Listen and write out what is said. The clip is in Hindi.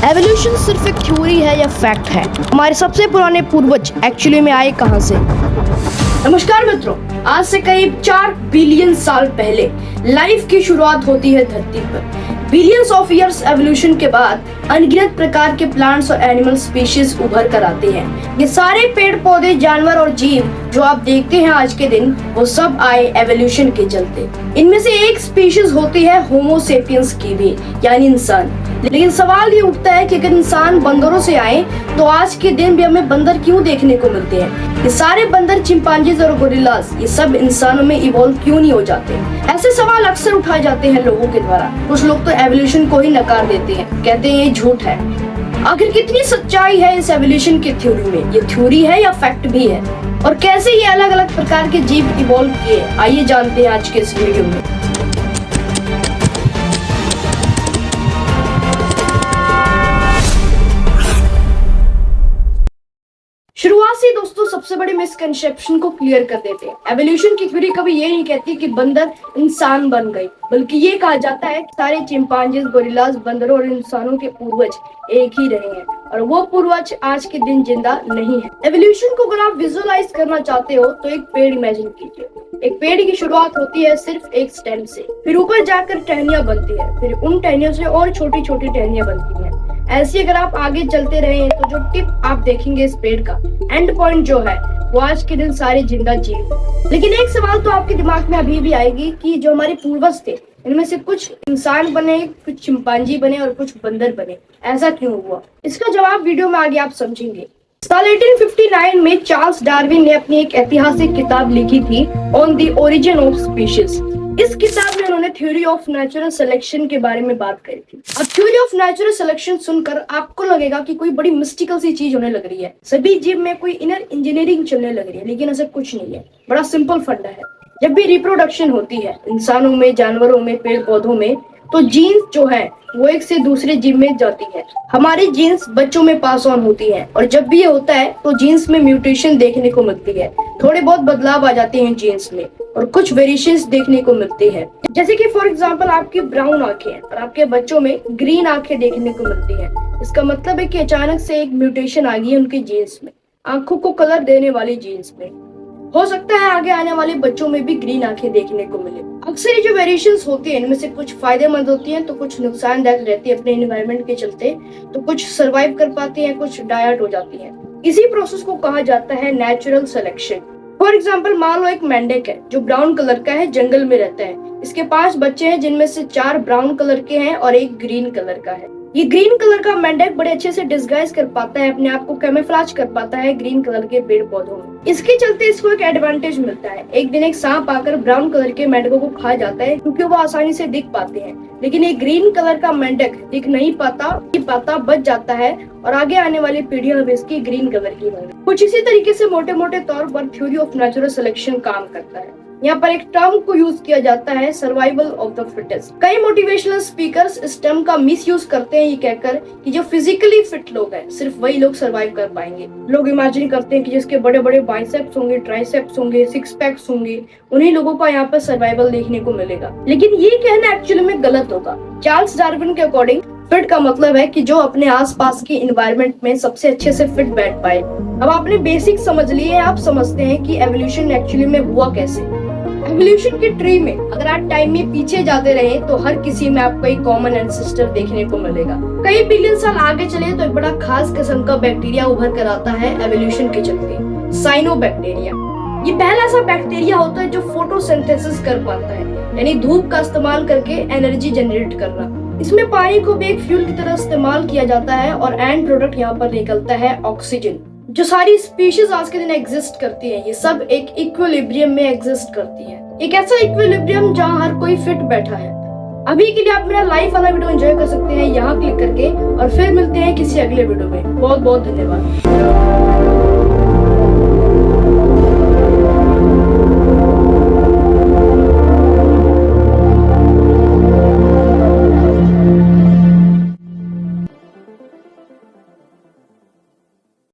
एवोल्यूशन सिर्फ एक थ्योरी है या फैक्ट है? हमारे सबसे पुराने पूर्वज एक्चुअली में आए कहां से? नमस्कार मित्रों, आज से करीब 4 बिलियन साल पहले लाइफ की शुरुआत होती है धरती पर। बिलियंस ऑफ इयर्स एवोल्यूशन के बाद अनगिनत प्रकार के प्लांट्स और एनिमल स्पीशीज उभर कर आते हैं। ये सारे पेड़ पौधे, जानवर और जीव जो आप देखते हैं आज के दिन, वो सब आए एवोल्यूशन के चलते। इनमें से एक स्पीशीज होती है होमो सेपियंस की भी, यानी इंसान। लेकिन सवाल ये उठता है कि अगर इंसान बंदरों से आए तो आज के दिन भी हमें बंदर क्यों देखने को मिलते हैं? ये सारे बंदर, चिंपांजीज और गोरिल्लास, ये सब इंसानों में इवॉल्व क्यों नहीं हो जाते? ऐसे सवाल अक्सर उठाए जाते हैं लोगों के द्वारा। कुछ लोग तो एवोल्यूशन को ही नकार देते हैं, कहते हैं ये झूठ है। आखिर कितनी सच्चाई है इस एवोल्यूशन की थ्योरी में? ये थ्योरी है या फैक्ट भी है? और कैसे ये अलग अलग प्रकार के जीव इवॉल्व किए, आइए जानते हैं आज के इस वीडियो में। शुरुआत से दोस्तों सबसे बड़े मिसकंसेप्शन को क्लियर कर देते हैं। एवोल्यूशन की थ्योरी कभी ये नहीं कहती कि बंदर इंसान बन गए, बल्कि ये कहा जाता है कि सारे चिंपांजीज, गोरिल्लास, बंदरों और इंसानों के पूर्वज एक ही रहे हैं और वो पूर्वज आज के दिन जिंदा नहीं है। एवोल्यूशन को अगर आप विजुअलाइज करना चाहते हो तो एक पेड़ इमेजिन कीजिए। एक पेड़ की शुरुआत होती है सिर्फ एक स्टेम से, फिर ऊपर जाकर टहनियां बनती है, फिर उन टहनियों से और छोटी छोटी टहनियां बनती हैं। ऐसे अगर आप आगे चलते रहे तो जो टिप आप देखेंगे इस पेड़ का, एंड पॉइंट जो है, वो आज के दिन सारे जिंदा जीव। लेकिन एक सवाल तो आपके दिमाग में अभी भी आएगी कि जो हमारे पूर्वज थे, इनमें से कुछ इंसान बने, कुछ चिंपांजी बने और कुछ बंदर बने, ऐसा क्यों हुआ? इसका जवाब वीडियो में आगे आप समझेंगे। साल 1859 में चार्ल्स डार्विन ने अपनी एक ऐतिहासिक किताब लिखी थी, on the origin of species. इस किताब में उन्होंने थ्योरी ऑफ नेचुरल सिलेक्शन के बारे में बात करी थी। अब थ्योरी ऑफ नेचुरल सिलेक्शन सुनकर आपको लगेगा कि कोई बड़ी मिस्टिकल सी चीज होने लग रही है, सभी जीव में कोई इनर इंजीनियरिंग चलने लग रही है। लेकिन ऐसा कुछ नहीं है, बड़ा सिंपल फंडा है। जब भी रिप्रोडक्शन होती है इंसानों में, जानवरों में, पेड़ पौधों में, तो जीन्स जो है वो एक से दूसरे जीव में जाती है। हमारी जीन्स बच्चों में पास ऑन होती है और जब भी ये होता है तो जीन्स में म्यूटेशन देखने को मिलती है। थोड़े बहुत बदलाव आ जाते हैं जीन्स में और कुछ वेरिएशंस देखने को मिलते हैं। जैसे कि फॉर एग्जांपल आपकी ब्राउन आंखें हैं और आपके बच्चों में ग्रीन आंखें देखने को मिलती है। इसका मतलब है कि अचानक से एक म्यूटेशन आ गई है उनके जीन्स में, आंखों को कलर देने वाली जीन्स में। हो सकता है आगे आने वाले बच्चों में भी ग्रीन आंखें देखने को मिले। अक्सर ये जो वेरिएशंस होती है, इनमें से कुछ फायदेमंद होती हैं तो कुछ नुकसानदायक रहती है अपने एनवायरनमेंट के चलते। तो कुछ सरवाइव कर पाती हैं, कुछ डायट हो जाती हैं। इसी प्रोसेस को कहा जाता है नेचुरल सिलेक्शन। फॉर एग्जाम्पल मान लो एक मेंढक है जो ब्राउन कलर का है, जंगल में रहता है। इसके 5 बच्चे हैं जिनमें से 4 ब्राउन कलर के हैं और एक ग्रीन कलर का है। ये ग्रीन कलर का मेंढक बड़े अच्छे से डिस्गाइज कर पाता है, अपने आप को कैमोफ्लेज कर पाता है ग्रीन कलर के पेड़ पौधों में। इसके चलते इसको एक एडवांटेज मिलता है। एक दिन एक सांप आकर ब्राउन कलर के मेंढकों को खा जाता है क्योंकि वो आसानी से दिख पाते हैं। लेकिन एक ग्रीन कलर का मेंढक दिख नहीं पाता, बच जाता है और आगे आने वाली पीढ़ियां भी इसकी ग्रीन कलर की होंगी। कुछ इसी तरीके से मोटे मोटे तौर पर थ्योरी ऑफ नेचुरल सिलेक्शन काम करता है। यहाँ पर एक टर्म को यूज किया जाता है, सर्वाइवल ऑफ द फिटेस्ट। कई मोटिवेशनल स्पीकर्स इस टर्म का मिसयूज करते हैं ये कहकर कि जो फिजिकली फिट लोग हैं सिर्फ वही लोग सर्वाइव कर पाएंगे। लोग इमेजिन करते हैं कि जिसके बड़े बड़े बाइसेप्स होंगे, ट्राइसेप्स होंगे, सिक्स पैक्स होंगे, उन्हीं लोगों का यहाँ पर सर्वाइवल देखने को मिलेगा। लेकिन ये कहना एक्चुअली में गलत होगा। चार्ल्स डार्विन के अकॉर्डिंग फिट का मतलब है कि जो अपने आसपास के एनवायरनमेंट में सबसे अच्छे से फिट बैठ पाए। अब आपने बेसिक समझ लिए, आप समझते हैं कि एवोल्यूशन एक्चुअली में हुआ कैसे। एवोल्यूशन की ट्री में अगर आप टाइम में पीछे जाते रहे तो हर किसी में आपको एक कॉमन एंसेस्टर देखने को मिलेगा। कई बिलियन साल आगे चले तो एक बड़ा खास किस्म का बैक्टीरिया उभर कर आता है एवोल्यूशन के चलते, साइनोबैक्टीरिया। ये पहला ऐसा बैक्टीरिया होता है जो फोटोसिंथेसिस कर पाता है, यानी धूप का इस्तेमाल करके एनर्जी जनरेट करना। इसमें पानी को भी एक फ्यूल की तरह इस्तेमाल किया जाता है और एंड प्रोडक्ट यहाँ पर निकलता है ऑक्सीजन। जो सारी स्पीशीज आज के दिन एग्जिस्ट करती हैं, ये सब एक इक्विलिब्रियम में एग्जिस्ट करती हैं। एक ऐसा इक्विलिब्रियम जहाँ हर कोई फिट बैठा है। अभी के लिए आप मेरा लाइव वाला वीडियो एंजॉय कर सकते हैं यहाँ क्लिक करके, और फिर मिलते हैं किसी अगले वीडियो में। बहुत बहुत धन्यवाद।